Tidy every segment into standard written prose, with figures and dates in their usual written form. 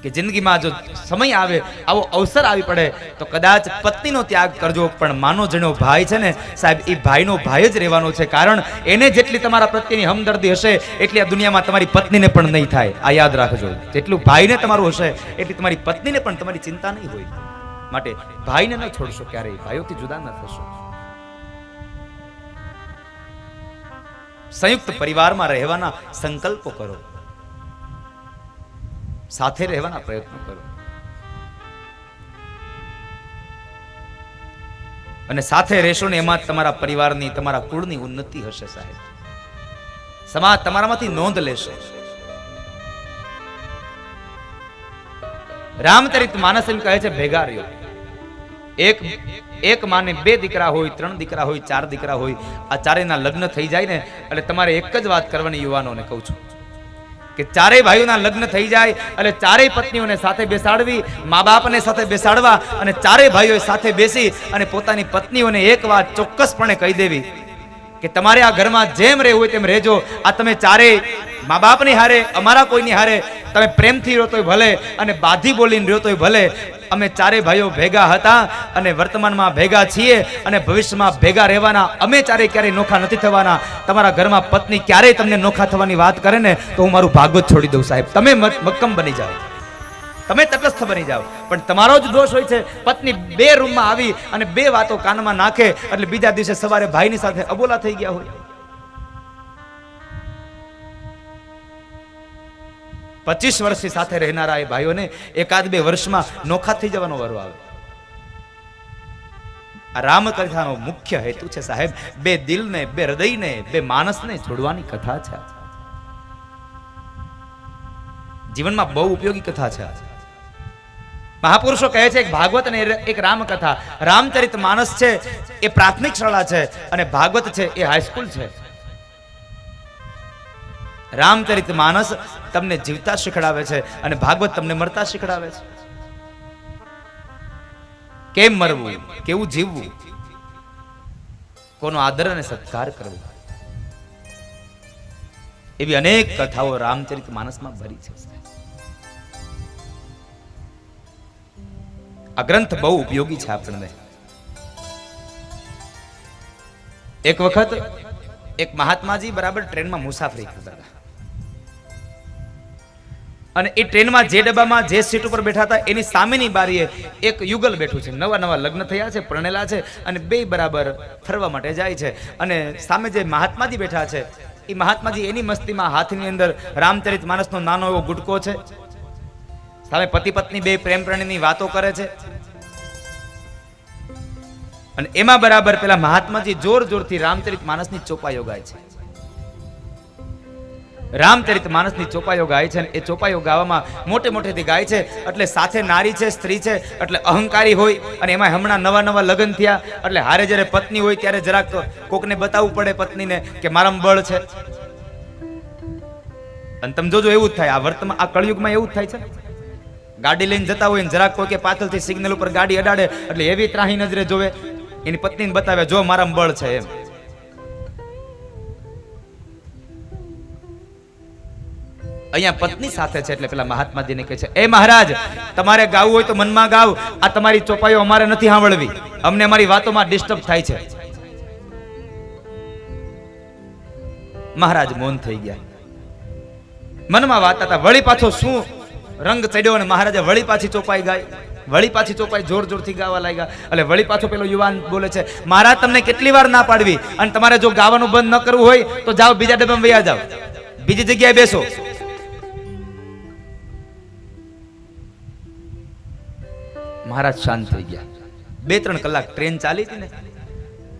કે જિંદગીમાં જો સમય આવે, આવો અવસર આવી પડે તો કદાચ પત્નીનો ત્યાગ કરજો, પણ માનો જેનો ભાઈ છે ને સાહેબ, એ ભાઈનો ભાઈ જ રહેવાનો છે. કારણ એને જેટલી તમારા પ્રત્યેની હમદર્દી હશે એટલી આ દુનિયામાં તમારી પત્નીને પણ નહીં થાય. આ યાદ રાખજો. જેટલું ભાઈને તમારું હશે એટલી તમારી પત્નીને પણ તમારી ચિંતા નહીં હોય. માટે ભાઈને ન છોડશો ક્યારેય, ભાઈઓથી જુદા ન થશો. સંયુક્ત પરિવારમાં રહેવાના સંકલ્પો કરો, સાથે રહેવાના પ્રયત્નો કરો, અને સાથે રહેશો ને એમાં તમારા પરિવારની, તમારા કુળની ઉન્નતિ હશે સાહેબ. સમાજ તમારામાંથી નોંધ લેશે. રામચરિત માનસ એમ કહે છે ભેગા રહ્યો. એક માને 2 દીકરા હોય, 3 દીકરા હોય, 4 દીકરા હોય, આ ચારેયના લગ્ન થઈ જાય ને એટલે તમારે એક જ વાત કરવાની યુવાનોને કહું છું કે ચારેય ભાઈઓના લગ્ન થઈ જાય એટલે ચારેય પત્નીઓને સાથે બેસાડવી, મા બાપને સાથે બેસાડવા, અને ચારેય ભાઈઓ સાથે બેસી અને પોતાની પત્નીઓને એક વાત ચોક્કસપણે કહી દેવી કે તમારે આ ઘરમાં જેમ રહેવું હોય તેમ રહેજો. આ તમે ચારેય મા બાપની હારે, અમારા કોઈની હારે તમે પ્રેમથી રહો તોય ભલે, અને બાધી બોલીને રહો તોય ભલે. અમે ચારેય ભાઈઓ ભેગા હતા અને વર્તમાનમાં ભેગા છીએ અને ભવિષ્યમાં ભેગા રહેવાના. અમે ચારેય ક્યારેય નોખા નથી થવાના. તમારા ઘરમાં પત્ની ક્યારેય તમને નોખા થવાની વાત કરે ને તો હું મારું ભાગ જ છોડી દઉં સાહેબ. તમે મક્કમ બની જાઓ, તમે તટસ્થ બની જાઓ. પણ તમારો જ દોષ હોય છે. પત્ની 2 રૂમમાં આવી અને 2 વાતો કાનમાં નાખે એટલે બીજા દિવસે સવારે ભાઈની સાથે અબોલા થઈ ગયા હોય. 25 વર્ષથી સાથે રહેનારા એ ભાઈઓને 1-2 વર્ષમાં નોખા થઈ જવાનો વારો આવે. આ રામકથાનો મુખ્ય હેતુ છે સાહેબ, 2 દિલને, 2 હૃદયને, 2 માણસને જોડવાની કથા છે. જીવનમાં બહુ ઉપયોગી કથા છે. મહાપુરુષો કહે છે એક ભાગવત અને એક રામકથા. રામચરિત માનસ છે એ પ્રાથમિક શાળા છે અને ભાગવત છે એ હાઈસ્કૂલ છે. રામચરિત માનસ તમને જીવતા શીખડાવે છે અને ભાગવત તમને મરતા શીખડાવે છે. કેમ મરવું, કેવું જીવવું, કોનો આદર અને સત્કાર કરવો, એવી અનેક કથાઓ રામચરિત માનસમાં ભરી છે. આ ગ્રંથ બહુ ઉપયોગી છે આપણને. એક વખત એક મહાત્માજી બરાબર ટ્રેનમાં મુસાફરી કરતા હતા અને એ ટ્રેનમાં જે ડબ્બામાં જે સીટ ઉપર બેઠા હતા એની સામેની બારીએ એક યુગલ બેઠું છે. નવા લગ્ન થયા છે, પરણેલા છે અને 2 બરાબર ફરવા માટે જાય છે. અને સામે જે મહાત્માજી બેઠા છે એ મહાત્માજી એની મસ્તીમાં હાથની અંદર રામચરિત માનસનો નાનો એવો ગુટકો છે. સામે પતિ પત્ની 2 પ્રેમ પ્રેમીની વાતો કરે છે અને એમાં બરાબર પેલા મહાત્માજી જોરથી રામચરિત માનસની ચોપાઈઓ ગાય છે. રામચરિત માનસની ચોપાઈઓ ગાય છે અને એ ચોપાઈઓ ગાવામાં મોટેથી ગાય છે. એટલે સાથે નારી છે, સ્ત્રી છે, એટલે અહંકારી હોય અને એમાં હમણાં નવા લગ્ન થયા એટલે હારે જ્યારે પત્ની હોય ત્યારે જરાક કોકને બતાવવું પડે પત્નીને કે મારામાં બળ છે. અને તમે જોજો એવું જ થાય આ વર્તમાન આ કળયુગમાં એવું જ થાય છે. ગાડી લઈને જતા હોય ને જરાક કોઈ કે પાછળથી સિગ્નલ ઉપર ગાડી અડાડે એટલે એવી ત્રાહી નજરે જોવે, એની પત્નીને બતાવે જો મારામાં બળ છે એમ. અહીંયા પત્ની સાથે છે એટલે પેલા મહાત્માજીને કહે છે, એ મહારાજ તમારે ગાવું હોય તો મનમાં ગાવ, આ તમારી ચોપાઈઓ અમારે નથી સાંભળવી, અમને અમારી વાતોમાં ડિસ્ટર્બ થાય છે. મહારાજ મૌન થઈ ગયા, મનમાં વાત હતા. વળી પાછો શું રંગ ચડ્યો અને મહારાજે વળી પાછી ચોપાઈ ગાય, વળી પાછી ચોપાઈ જોરથી ગાવા લાગ્યા. એટલે વળી પાછો પેલો યુવાન બોલે છે, મહારાજ તમને કેટલી વાર ના પાડવી, અને તમારે જો ગાવાનું બંધ ન કરવું હોય તો જાઓ બીજા ડબ્બામાં વયા જાઓ, બીજી જગ્યાએ બેસો. મહારાજ શાંત થઈ ગયા. 2-3 કલાક ટ્રેન ચાલી હતી ને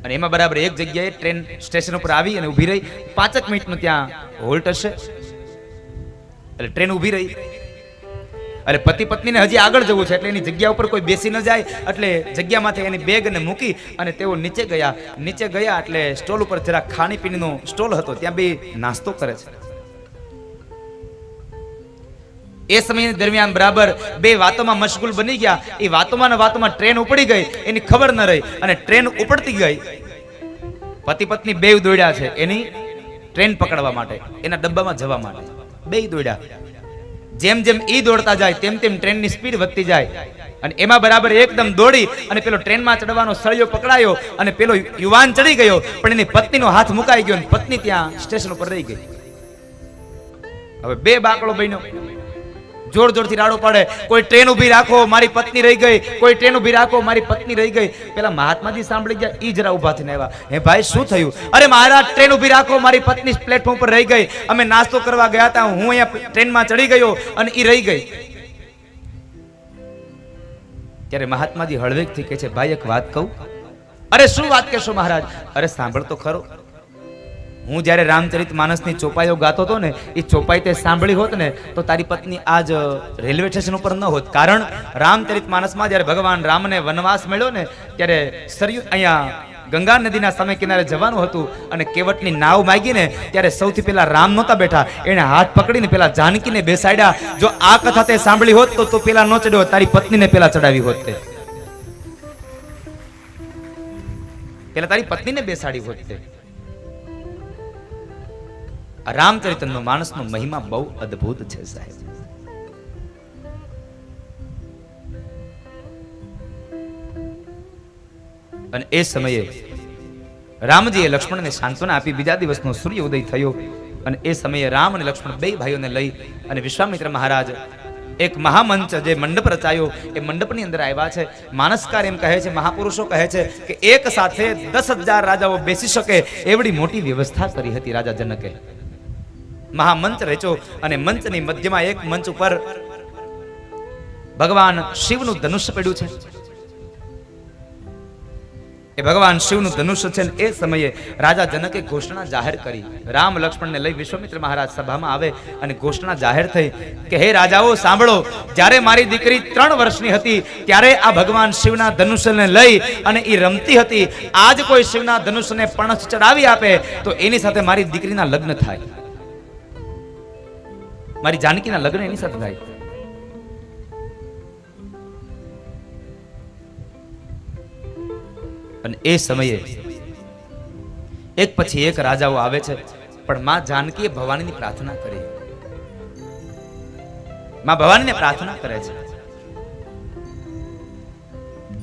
અને એમાં બરાબર એક જગ્યાએ ટ્રેન સ્ટેશન ઉપર આવી અને ઊભી રહી. 5 મિનિટનું ત્યાં હોલ્ટ હશે એટલે ટ્રેન ઊભી રહી. એટલે પતિ પત્નીને હજી આગળ જવું છે એટલે એની જગ્યા ઉપર કોઈ બેસી ન જાય એટલે જગ્યામાંથી એની બેગને મૂકી અને તેઓ નીચે ગયા. એટલે સ્ટોલ ઉપર જરા ખાણીપીણીનો સ્ટોલ હતો, ત્યાં 2 નાસ્તો કરે છે. એ સમય દરમિયાન બરાબર 2 વાતોમાં મશગુલ બની ગયા. એ વાતોમાં ટ્રેન ઉપડી ગઈ, એની ખબર ન રહી અને ટ્રેન ઉપડતી ગઈ. પતિ પત્ની 2 દોડ્યા છે એની ટ્રેન પકડવા માટે, એના ડબ્બામાં જવા માટે 2 દોડ્યા. જેમ જેમ ઈ દોડતા જાય તેમ તેમ ટ્રેનની સ્પીડ વધતી જાય અને એમાં બરાબર એકદમ દોડી અને પેલો ટ્રેનમાં ચડવાનો સળિયો પકડાયો અને પેલો યુવાન ચડી ગયો, પણ એની પત્નીનો હાથ મુકાઈ ગયો અને પત્ની ત્યાં સ્ટેશન ઉપર રહી ગઈ. હવે બે બાકડો બન્યો, જોર જોરથી રાડો પડે, કોઈ ટ્રેન ઊભી રાખો મારી પત્ની રહી ગઈ, કોઈ ટ્રેન ઊભી રાખો મારી પત્ની રહી ગઈ. પેલા મહાત્માજી સાંભળી ગયા, ઈ જરા ઊભા થઈને આવ્યા. હે ભાઈ શું થયું? અરે મહારાજ ટ્રેન ઊભી રાખો મારી પત્ની પ્લેટફોર્મ પર રહી ગઈ, અમે નાસ્તો કરવા ગયા હતા, હું અહીંયા ટ્રેનમાં ચડી ગયો અને ઈ રહી ગઈ. ત્યારે મહાત્માજી હળવેકથી કહે છે, ભાઈ એક વાત કહું? અરે શું વાત કહેશો મહારાજ? અરે સાંભળ તો ખરો. હું જ્યારે રામચરિત માનસની ચોપાઈઓ ગાતો હતો ને, એ ચોપાઈ તે સાંભળી હોત ને તો તારી પત્ની આજ રેલવે સ્ટેશન ઉપર ન હોત. કારણ રામચરિત માનસમાં જ્યારે ભગવાન રામને વનવાસ મળ્યો ને ત્યારે સરયુ અહીંયા ગંગા નદીના સામે કિનારે જવાનું હતું અને કેવટની નાવ માગીને ત્યારે સૌથી પહેલા રામ નહોતા બેઠા, એને હાથ પકડીને પેલા જાનકીને બેસાડ્યા. જો આ કથા તે સાંભળી હોત તો પેલા ન ચડ્યો, તારી પત્નીને પેલા ચડાવી હોત, તે પેલા તારી પત્નીને બેસાડી હોત. તે રામચરિતનો માણસનો મહિમા બહુ અદ્ભુત છે સાહેબ. અને એ સમયે રામજીએ લક્ષ્મણને સાંત્વના આપી. બીજા દિવસનો સૂર્ય ઉદય થયો અને એ સમયે રામ અને લક્ષ્મણ બે ભાઈઓને લઈ અને વિશ્વામિત્ર મહારાજ એક મહામંચ જે મંડપ રચાયો એ મંડપની અંદર આવ્યા છે. માનસકાર એમ કહે છે, મહાપુરુષો કહે છે કે એક સાથે 10,000 રાજાઓ બેસી શકે એવડી મોટી વ્યવસ્થા કરી હતી રાજા જનકે. મહામંચ રચ્યો અને મંચની મધ્યમાં એક મંચ ઉપર ભગવાન શિવનું ધનુષ્ય પડ્યું છે. એ ભગવાન શિવનું ધનુષ્ય છે. એ સમયે રાજા જનકે ઘોષણા જાહેર કરી. રામ લક્ષ્મણને લઈ વિશ્વામિત્ર મહારાજ સભામાં આવે અને ઘોષણા જાહેર થઈ કે હે રાજાઓ સાંભળો, જ્યારે મારી દીકરી 3 વર્ષની હતી ત્યારે આ ભગવાન શિવના ધનુષ્યને લઈ અને એ રમતી હતી. આજ કોઈ શિવના ધનુષ્યને પણછ ચડાવી આપે તો એની સાથે મારી દીકરીના લગ્ન થાય, મારી જાનકીના લગ્ન એની સાથે થાય. અને એ સમયે એક પછી એક રાજાઓ આવે છે, પણ માં જાનકીએ ભવાનીની પ્રાર્થના કરી. માં ભવાનીને પ્રાર્થના કરે છે,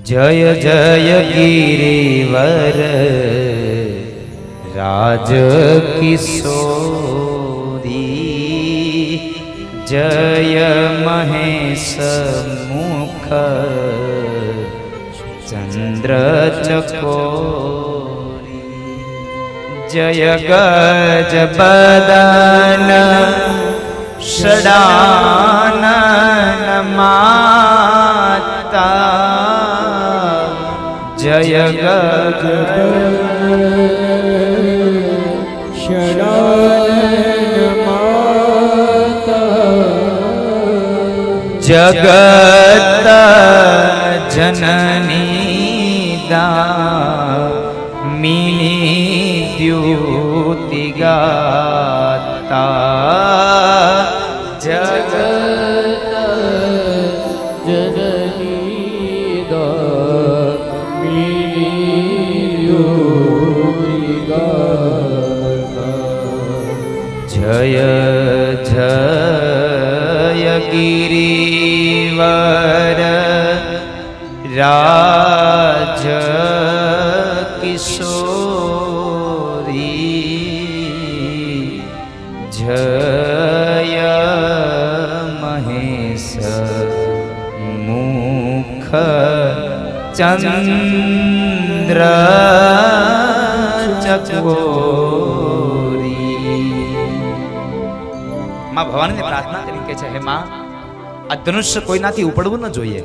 જય જય ગિરિવર રાજ કિશોરી, જય મહેશ મુખ ચંદ્ર ચકોરી, જય ગજ બદન ષડાનન માતા, જય ગજ ષડાનન માતા, જગત જનની દામિની દ્યુતિ ગાતા, જગત જનની દામિની દ્યુતિ ગાતા, જય જય ગિરિવર રાજ કિશોરી, જય મહેશ મુખ ચંદ્ર ચકોરી. માં ભવાનીને પ્રાર્થના કરી કે છે, હે માં આ ધનુષ્ય કોઈનાથી ઉપડવું ન જોઈએ.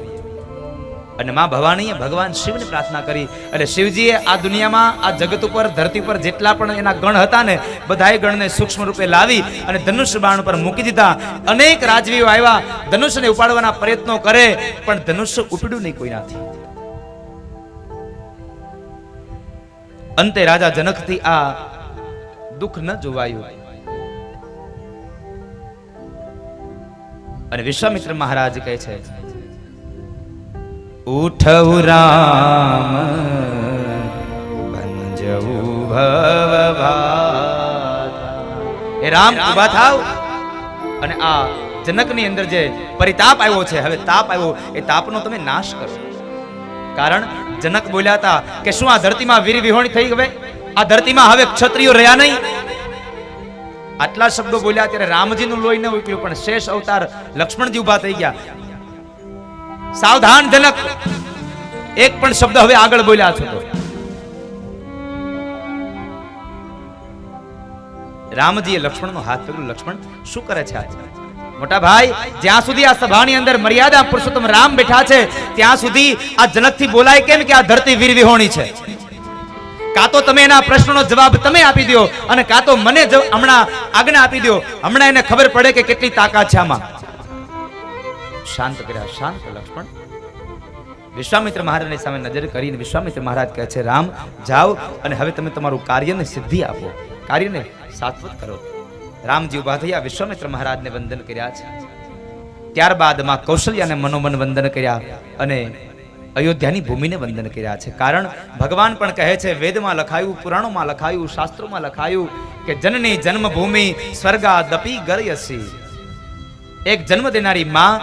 અને માં ભવાનીએ ભગવાન શિવને પ્રાર્થના કરી અને શિવજીએ આ દુનિયામાં આ જગત ઉપર ધરતી પર જેટલા પણ એના ગણ હતા ને બધાય ગણને સૂક્ષ્મ રૂપે લાવી અને ધનુષ્ય બાણ પર મૂકી દીધા. અનેક રાજવીઓ આવ્યા, ધનુષ્યને ઉપાડવાના પ્રયત્નો કરે પણ ધનુષ્ય ઉપડ્યું નહીં કોઈનાથી. અંતે રાજા જનકથી આ દુઃખ ન જોવાયું અને વિશ્વામિત્ર મહારાજ કહે છે, ઉઠવ રામ ભંજવું ભવભાત. એ રામ ઉભા થાવ અને આ જનકની અંદર જે પરિતાપ આવ્યો છે, હવે તાપ આવ્યો, એ તાપનો તમે નાશ કરો. કારણ જનક બોલ્યા હતા કે શું આ ધરતીમાં વીર વિહોણી થઈ ગઈ? આ ધરતીમાં હવે ક્ષત્રિયો રહ્યા નહીં? આટલા શબ્દો બોલ્યા ત્યારે રામજીનું લોહી ન ઉકળ્યું, પણ શેષ અવતાર લક્ષ્મણજી ઉભા થઈ ગયા. સાવધાન જનક, એક પણ શબ્દ હવે આગળ બોલ્યા છો તો. રામજીએ લક્ષ્મણનો હાથ પકડ્યો. લક્ષ્મણ શું કરે છે આજે? મોટા ભાઈ, જ્યાં સુધી આ સભાની અંદર મર્યાદા પુરુષોત્તમ રામ બેઠા છે ત્યાં સુધી આ જનકથી બોલાય કેમ કે આ ધરતી વીર વિહોણી છે? કાં તો તમે એના પ્રશ્નનો જવાબ તમે આપી દો, અને કાં તો મને હમણાં આજ્ઞા આપી દો. હમણાં એને ખબર પડે કે કેટલી તાકાત છે આમાં. શાંત કર્યા, શાંત લક્ષ્મણ. વિશ્વામિત્ર મહારાજની સામે નજર કરીને વિશ્વામિત્ર મહારાજ કહે છે, રામ જાઓ અને હવે તમે તમારું કાર્યને સિદ્ધિ આપો, કાર્યને સાત્વત કરો. રામજી ઉભા થયા, વિશ્વામિત્ર મહારાજને વંદન કર્યા છે. ત્યારબાદ માં કૌશલ્યાને મનોમન વંદન કર્યા અને અયોધ્યાની ભૂમિને વંદન કર્યા છે. કારણ ભગવાન પણ કહે છે, વેદમાં લખાયું, પુરાણોમાં લખાયું, શાસ્ત્રોમાં લખાયું કે જનની જન્મભૂમિ સ્વર્ગાદપી ગરયસી. એક જન્મ દેનારી માં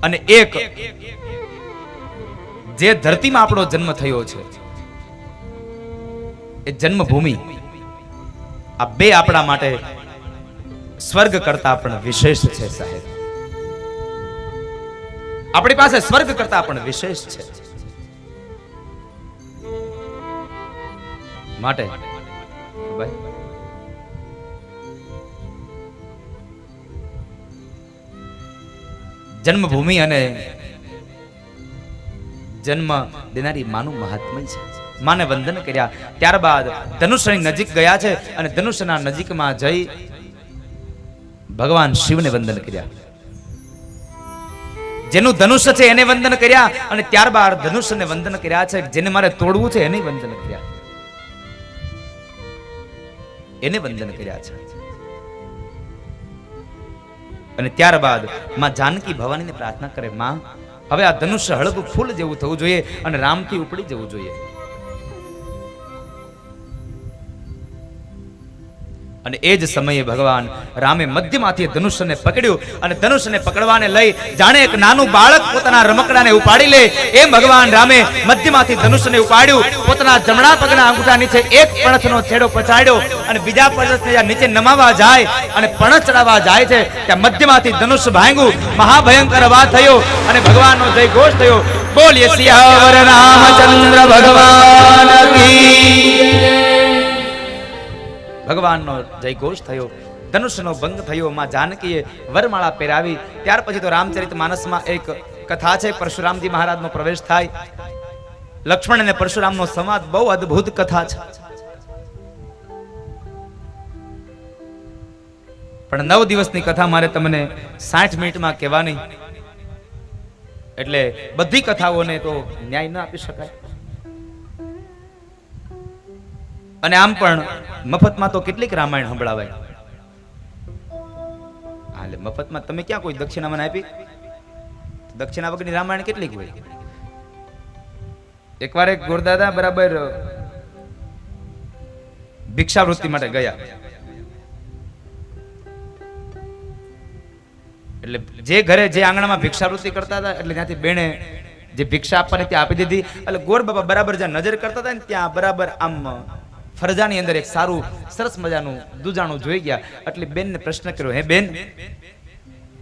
અને એક જે ધરતીમાં આપણો જન્મ થયો છે એ જન્મભૂમિ, આ બે આપણા માટે સ્વર્ગ કરતા પણ વિશેષ છે સાહેબ. આપણી પાસે સ્વર્ગ કરતા પણ વિશેષ છે. માટે ભાઈ જન્મભૂમિ અને જન્મ દેનારી માનું મહાત્મય છે. માને વંદન કર્યા. ત્યારબાદ ધનુષની નજીક ગયા છે અને ધનુષના નજીકમાં જઈ ભગવાન શિવને વંદન કર્યા. જેનું ધનુષ છે એને વંદન કર્યા અને ત્યારબાદ ધનુષને વંદન કર્યા છે. જેને મારે તોડવું છે એને વંદન કર્યા, એને વંદન કર્યા છે. અને ત્યારબાદ માં જાનકી ભવાનીને પ્રાર્થના કરે, માં હવે આ ધનુષ હળવું ફૂલ જેવું થવું જોઈએ અને રામથી ઉપડી જવું જોઈએ. અને એ જ સમયે ભગવાન રામે મધ્યમાંથી ધનુષને પકડ્યું અને ધનુષને પકડવાને લઈ જાણે એક નાનું બાળક પોતાના રમકડાને ઉપાડી લે એમ ભગવાન રામે મધ્યમાંથી ધનુષને ઉપાડ્યું. પોતાના જમણા પગના અંગૂઠા નીચે એક પણછનો છેડો પછાડ્યો અને બીજા પણછને નીચે નમાવા જાય અને પણછ ચડાવવા જાય છે ત્યાં મધ્યમાંથી ધનુષ ભાંગ્યું. મહાભયંકર અવાજ થયો અને ભગવાનનો જય ઘોષ થયો. બોલીએ સિયાવર રામચંદ્ર ભગવાન કી. ભગવાનનો જય ઘોષ થયો. ધનુષનો ભંગ થયો. માં જાનકીએ વરમાળા પહેરાવી. ત્યાર પછી તો રામચરિત માનસમાં એક કથા છે, પરશુરામજી મહારાજનો પ્રવેશ થાય. લક્ષ્મણ અને પરશુરામનો સંવાદ બહુ અદ્ભુત કથા છે. પણ 9 દિવસની કથા મારે તમને 60 મિનિટમાં કહેવાની, એટલે બધી કથાઓને તો ન્યાય ન આપી શકાય. અને આમ પણ મફતમાં તો કેટલીક રામાયણ સંભળાવાય. એટલે મફતમાં તમે ક્યાં કોઈ દક્ષિણા મને આપી? દક્ષિણા વગરની રામાયણ કેટલીક હોય. એકવાર એક ગોરદાદા બરાબર ભિક્ષાવૃત્તિ માટે ગયા. એટલે જે ઘરે જે આંગણામાં ભિક્ષાવૃત્તિ કરતા હતા એટલે ત્યાંથી બેને જે ભિક્ષા આપવાની ત્યાં આપી દીધી. એટલે ગોર બાબા બરાબર જ્યાં નજર કરતા હતા ને ત્યાં બરાબર આમ ફરજાની અંદર એક સારું સરસ મજાનું દૂજાણું જોઈ ગયા. એટલે બેનને પ્રશ્ન કર્યો, હે બેન,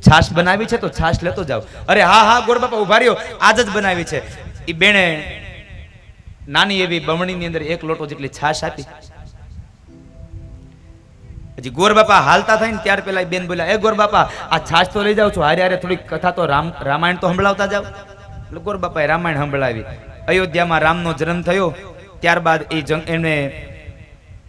છાશ બનાવી છે તો છાશ લેતો જાવ. અરે હા હા ગોર બાપા ઉભા રહ્યો, આજ જ બનાવી છે. એ બેને નાની એવી બમણીની અંદર 1 લોટો જેટલી છાશ આપી. હજી ગોર બાપા હાલતા થાય ને ત્યાર પેલા બેન બોલ્યા, એ ગોર બાપા આ છાશ તો લઈ જાવ છો, હારે હારે થોડીક કથા તો રામાયણ તો સંભળાવતા જાવ. એટલે ગોર બાપાએ રામાયણ સંભળાવી. અયોધ્યામાં રામનો જન્મ થયો. ત્યારબાદ એને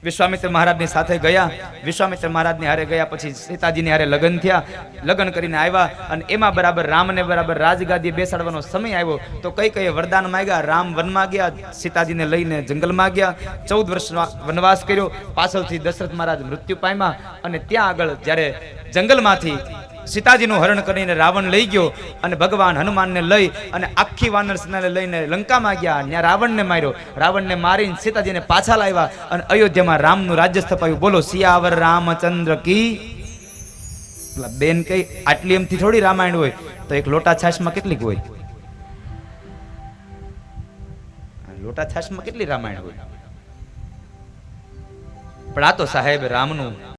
વિશ્વામિત્ર મહારાજની સાથે ગયા. વિશ્વામિત્ર મહારાજની હારે ગયા પછી સીતાજીની હારે લગ્ન થયા. લગ્ન કરીને આવ્યા અને એમાં બરાબર રામને બરાબર રાજગાદીએ બેસાડવાનો સમય આવ્યો તો કઈ વરદાન માંગ્યા. રામ વનમાં ગયા, સીતાજીને લઈને જંગલમાં ગયા. 14 વર્ષ વનવાસ કર્યો. પાછળથી દશરથ મહારાજ મૃત્યુ પામ્યા અને ત્યાં આગળ જ્યારે જંગલમાંથી સીતાજીનું હરણ કરીને રાવણ લઈ ગયો અને ભગવાન હનુમાનને લઈ અને આખી વાનર સેનાને લઈને લંકામાં ગયા. ત્યાં રાવણને માર્યો. રાવણને મારીને સીતાજીને પાછા લાવ્યા અને અયોધ્યામાં રામનું રાજ્ય સ્થપાયું. બોલો સિયાવર રામચંદ્ર કી. પેલા બેન કઈ આટલી એમથી થોડી રામાયણ હોય, તો એક લોટા છાશમાં કેટલીક હોય? લોટા છાશમાં કેટલી રામાયણ હોય? પણ આ તો સાહેબ રામનું